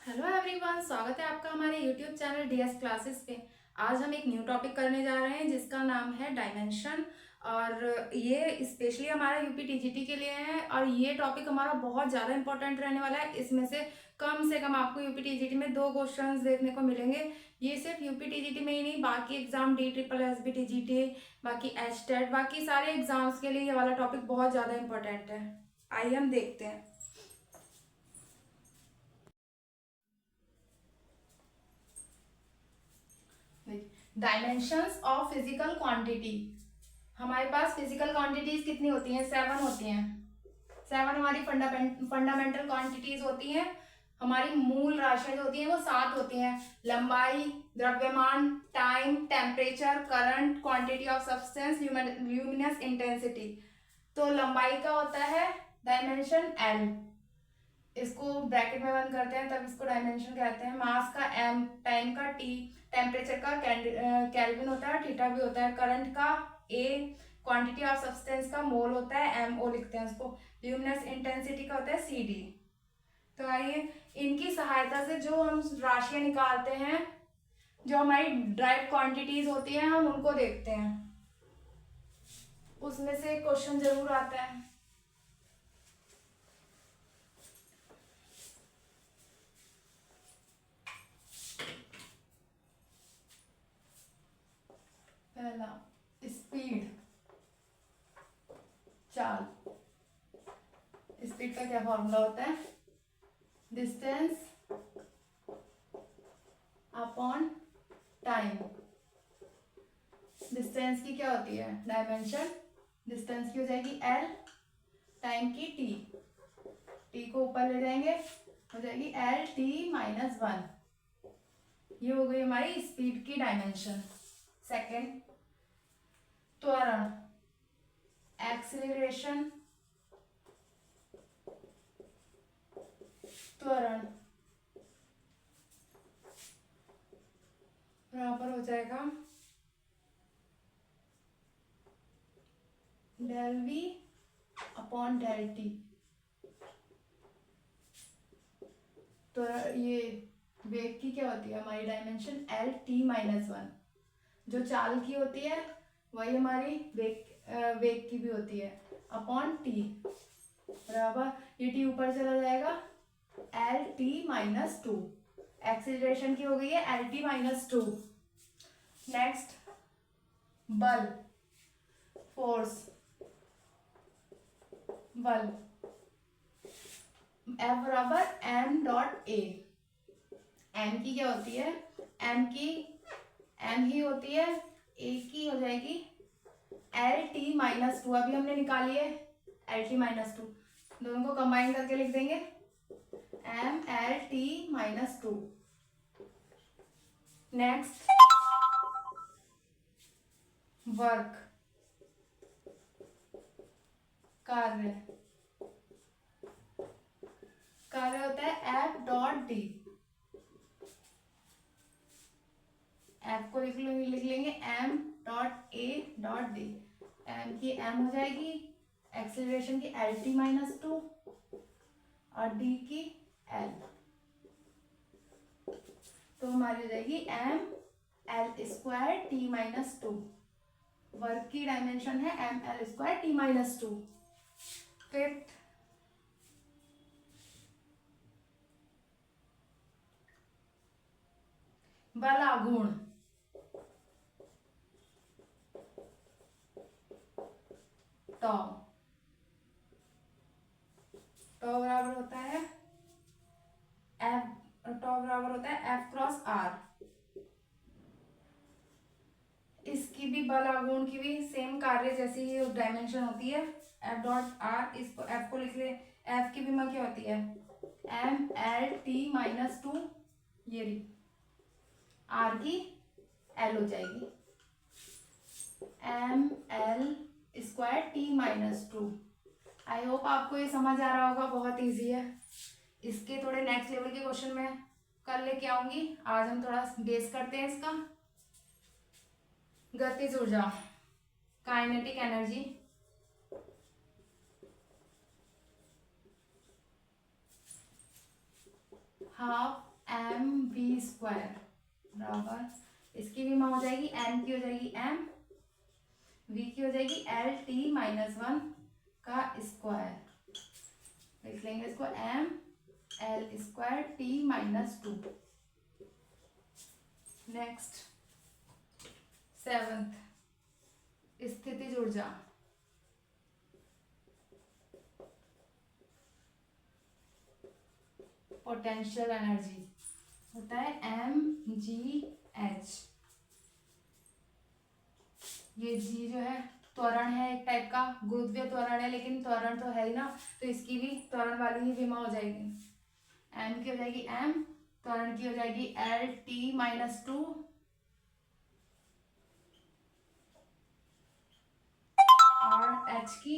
Hello everyone, स्वागत है आपका हमारे यूट्यूब चैनल डीएस क्लासेस पे। आज हम एक न्यू टॉपिक करने जा रहे हैं जिसका नाम है डायमेंशन। और ये स्पेशली हमारा यूपी टीजीटी के लिए है और ये टॉपिक हमारा बहुत ज़्यादा इंपॉर्टेंट रहने वाला है। इसमें से कम आपको यूपी टीजीटी में 2 क्वेश्चंस देखने को मिलेंगे। ये सिर्फ यूपी टीजीटी में ही नहीं, बाकी exam D triple S B TGT, बाकी एचटेट, बाकी सारे एग्जाम्स के लिए ये वाला टॉपिक बहुत ज़्यादा इंपॉर्टेंट है। आइए हम देखते हैं। Dimensions of physical quantity. हमारे पास फिजिकल क्वांटिटीज कितनी होती हैं? 7 होती हैं। 7 हमारी फंडामेंटल क्वांटिटीज होती हैं। हमारी मूल राशियां जो होती हैं वो 7 होती हैं। लंबाई, द्रव्यमान, time, temperature, current, quantity of substance, luminous intensity. तो लंबाई का होता है डायमेंशन एल, इसको ब्रैकेट में बंद करते हैं तब इसको डायमेंशन कहते हैं। मास का एम, टाइम का टी, टेम्परेचर का केल्विन होता है, थीटा भी होता है, करंट का ए, क्वांटिटी ऑफ सब्सटेंस का मोल होता है, एम ओ लिखते हैं उसको, ल्यूमिनस इंटेंसिटी का होता है सी डी। तो आइए इनकी सहायता से जो हम राशियां निकालते हैं, जो हमारी ड्राइव क्वांटिटीज होती हैं, हम उनको देखते हैं। उसमें से क्वेश्चन जरूर आता है। पहला, स्पीड, चाल। स्पीड का क्या फॉर्मूला होता है? Distance upon time. डिस्टेंस की क्या होती है? डायमेंशन। डिस्टेंस की हो जाएगी एल, टाइम की टी, टी को ऊपर ले जाएंगे, हो जाएगी एल टी माइनस 1। ये हो गई हमारी स्पीड की डायमेंशन। सेकेंड, त्वरण, एक्सीलरेशन, त्वरण बराबर हो जाएगा del V upon del T. तो ये वेग की क्या होती है? हमारी डायमेंशन एल टी माइनस 1। जो चाल की होती है वही हमारी वेग की भी होती है, अपॉन टी बराबर, ये टी ऊपर चला जाएगा, एल टी माइनस 2। एक्सीलरेशन की हो गई है एल टी माइनस 2। नेक्स्ट, बल, फोर्स, बल, F बराबर m डॉट ए। m की क्या होती है? m ही होती है, a की हो जाएगी एल टी माइनस 2। अभी हमने निकाली है एल टी माइनस 2, दोनों को कंबाइन करके लिख देंगे M L T minus 2। Next, work, कार्य। कार्य होता है F डॉट डी। F को लिख लेंगे m dot A dot D. m की m हो जाएगी, एक्सेलरेशन की एल टी माइनस 2 और d की l, तो हमारी हो जाएगी M L square T minus 2। Work की डायमेंशन है M L square T minus 2। Fifth, बलागुण, टॉ। टॉ बराबर होता है एफ क्रॉस आर। इसकी भी बलागुण की भी सेम कार्य जैसी ही डायमेंशन होती है, एफ डॉट आर। इसको एफ को लिख ले, एफ की भी क्या होती है? एम एल टी माइनस 2, ये रही, आर की एल हो जाएगी M L square T minus 2। I hope आपको ये समझ आ रहा होगा, बहुत इजी है। इसके थोड़े नेक्स्ट लेवल के क्वेश्चन में कल लेके आऊंगी। आज हम थोड़ा बेस करते हैं इसका। गतिज ऊर्जा, काइनेटिक एनर्जी, हाफ mv² बराबर इसकी भी माँ हो जाएगी, m की हो जाएगी m, v की हो जाएगी LT-1 का स्क्वायर, लिख लेंगे इसको mL²T-2। नेक्स्ट 7th स्थितिज ऊर्जा, पोटेंशियल एनर्जी होता है mgh। ये जी जो है त्वरण है, एक टाइप का गुरुत्वीय त्वरण है, लेकिन त्वरण तो है ही ना, तो इसकी भी त्वरण वाली ही विमा हो जाएगी। m की हो जाएगी m, त्वरण की हो जाएगी LT-2, और h की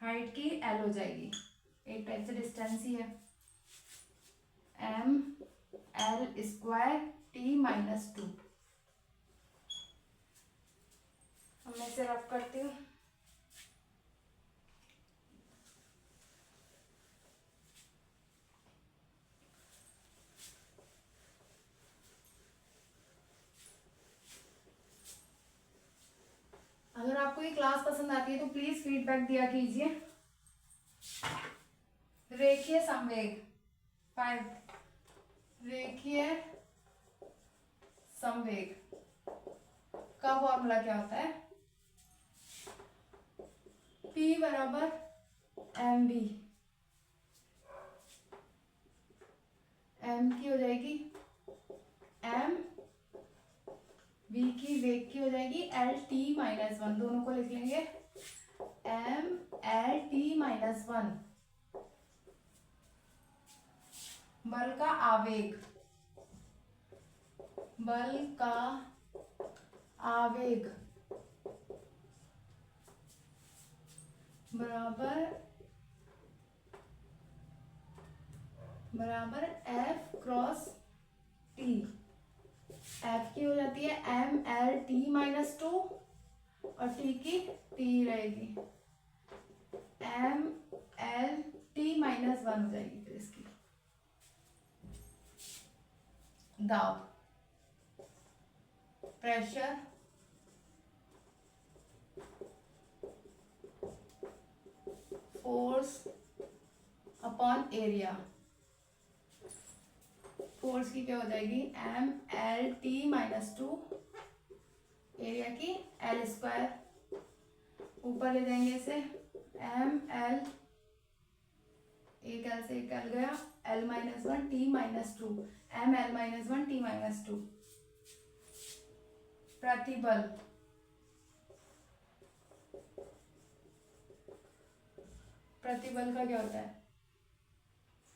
हाइट की l हो जाएगी, एक टाइप से डिस्टेंस ही है, mL²T-2। अब मैं इसे रब करती हूँ। अगर आपको ये क्लास पसंद आती है तो प्लीज फीडबैक दिया कीजिए। रेखीय संवेग 5, रेखीय संवेग का फॉर्मूला क्या होता है? P बराबर mv, m की हो जाएगी m, v की वेग की हो जाएगी LT-1, दोनों को लिख लेंगे mLT-1। बल का आवेग, बल का आवेग बराबर F×T। F की हो जाती है mLT-2 और T की T रहेगी, mLT-1 हो जाएगी फिर इसकी। दाब, pressure, force upon area, force की क्या हो जाएगी mLT-2, एरिया की L², ऊपर ले जाएंगे इसे mL, एक L से एक L गया, L-1T-2, mL-1T-2। प्रतिबल, प्रतिबल का क्या होता है?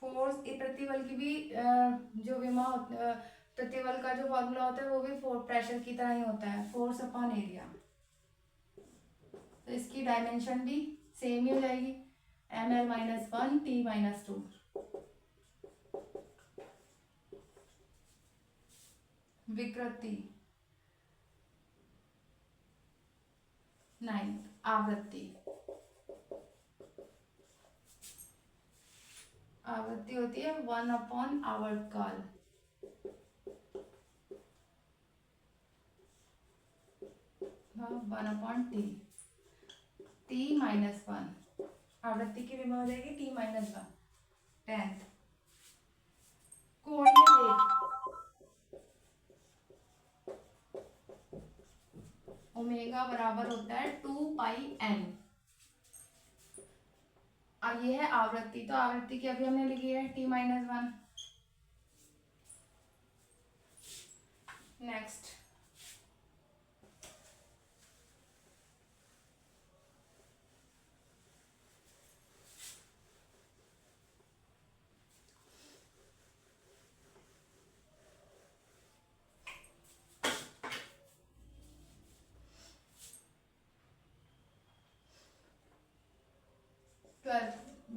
फोर्स, प्रतिबल की भी जो विमा प्रतिबल का जो फॉर्मूला होता है वो भी प्रेशर की तरह ही होता है, फोर्स अपॉन एरिया। तो इसकी डायमेंशन भी सेम ही हो जाएगी, mL-1T-2। विकृति 9, आवृत्ति, आवृत्ति होती है 1/आवर्तकाल, T, T-1, आवृत्ति की विमा हो जाएगी T-1। 10th कोणीय वेग, ओमेगा बराबर होता है 2πn। अब ये है आवृत्ति, तो आवृत्ति की अभी हमने लिखी है T-1। नेक्स्ट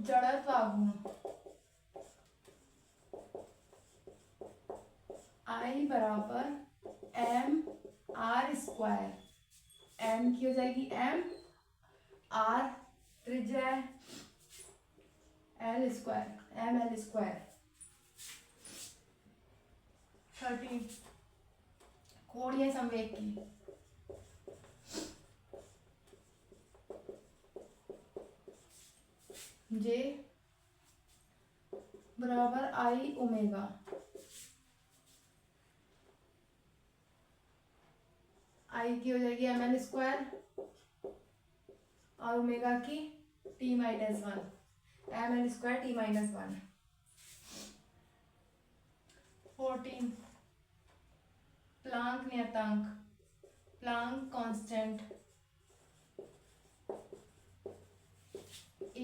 जड़त्व आघूर्ण, I बराबर mR², m की हो जाएगी m, r त्रिज्या है, L² mL², 13 कोणीय संवेग की जे बराबर आई ओमेगा, आई की हो जाएगी ml स्क्वायर और ओमेगा की t-1 ml square t-1। 14 Planck नियतांक, प्लांक कांस्टेंट E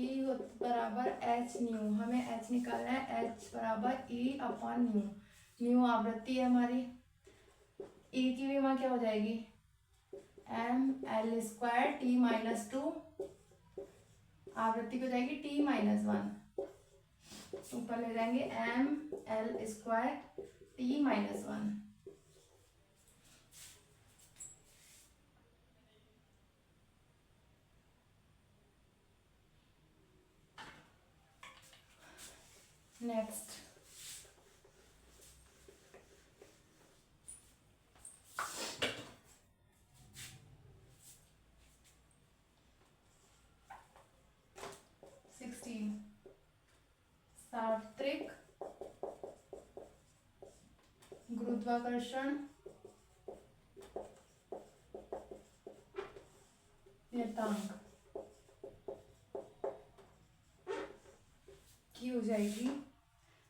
बराबर एच न्यू, हमें एच निकालना है, एच बराबर ई अपॉन न्यू, न्यू आवृत्ति है हमारी, ई की भी वहाँ क्या हो जाएगी ml स्क्वायर t-2, आवृत्ति हो जाएगी t-1, ऊपर ले जाएंगे ml स्क्वायर t-1। नेक्स्ट सार्वत्रिक गुरुत्वाकर्षण नियतांक की हो जाएगी,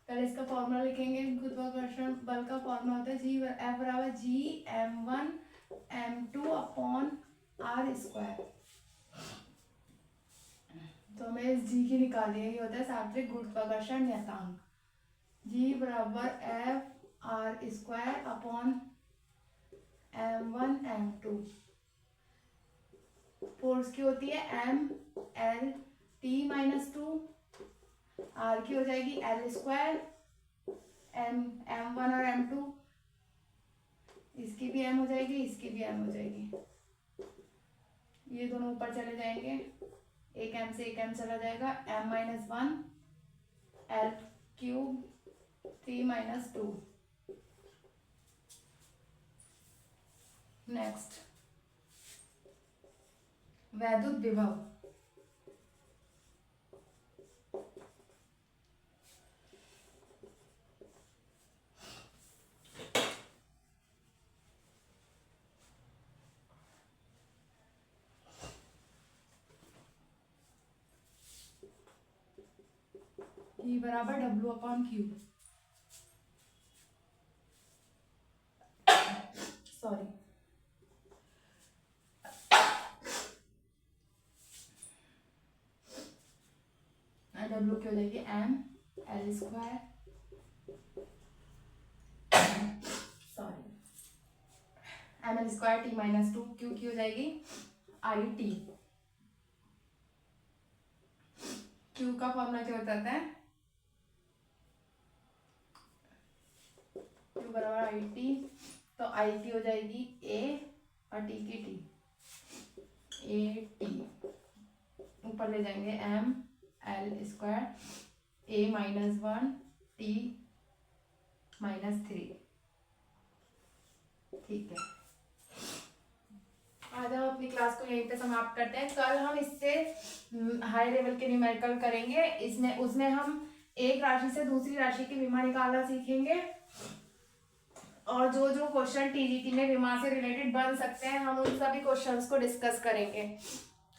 पहले इसका फॉर्मूला लिखेंगे, गुरुत्वाकर्षण बल का फॉर्मूला होता है जी एफ बराबर जी m1 m2 upon are square, तो हमें इस जी की निकाली है, ये होता है सार्वत्रिक गुरुत्वाकर्षण नियतांक, जी बराबर F R square upon m1 m2, force की होती है एम एल t-2, आर की हो जाएगी एल स्क्वायर m1 और m2, इसकी भी m हो जाएगी, इसकी भी m हो जाएगी, ये दोनों ऊपर चले जाएंगे, एक m से एक m चला जाएगा, m-1 L cube t-2। Next वैद्युत विभव, E बराबर W upon Q, sorry W की हो जाएगी M L square, sorry ml square t-2, Q की हो जाएगी आई टी, क्यू का फॉर्मूला क्या होता है, क्यू बराबर आई टी, तो आई की हो जाएगी ए और टी की टी, ए टी, ऊपर ले जाएंगे M L square a-1 t-3, ठीक है। आज हम अपनी क्लास को यहीं पे समाप्त करते हैं, कल हम इससे हाई लेवल के न्यूमेरिकल करेंगे, इसमें उसमें हम एक राशि से दूसरी राशि की विमा निकालना सीखेंगे, और जो जो क्वेश्चन टीजीटी में विमा से रिलेटेड बन सकते हैं हम उन सभी क्वेश्चंस को डिस्कस करेंगे।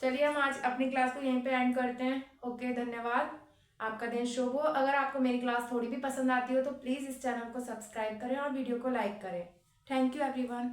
चलिए हम आज अपनी क्लास को यहीं पे एंड करते हैं। ओके, धन्यवाद, आपका दिन शुभ हो। अगर आपको मेरी क्लास थोड़ी भी पसंद आती हो तो प्लीज़ इस चैनल को सब्सक्राइब करें और वीडियो को लाइक करें। Thank you everyone.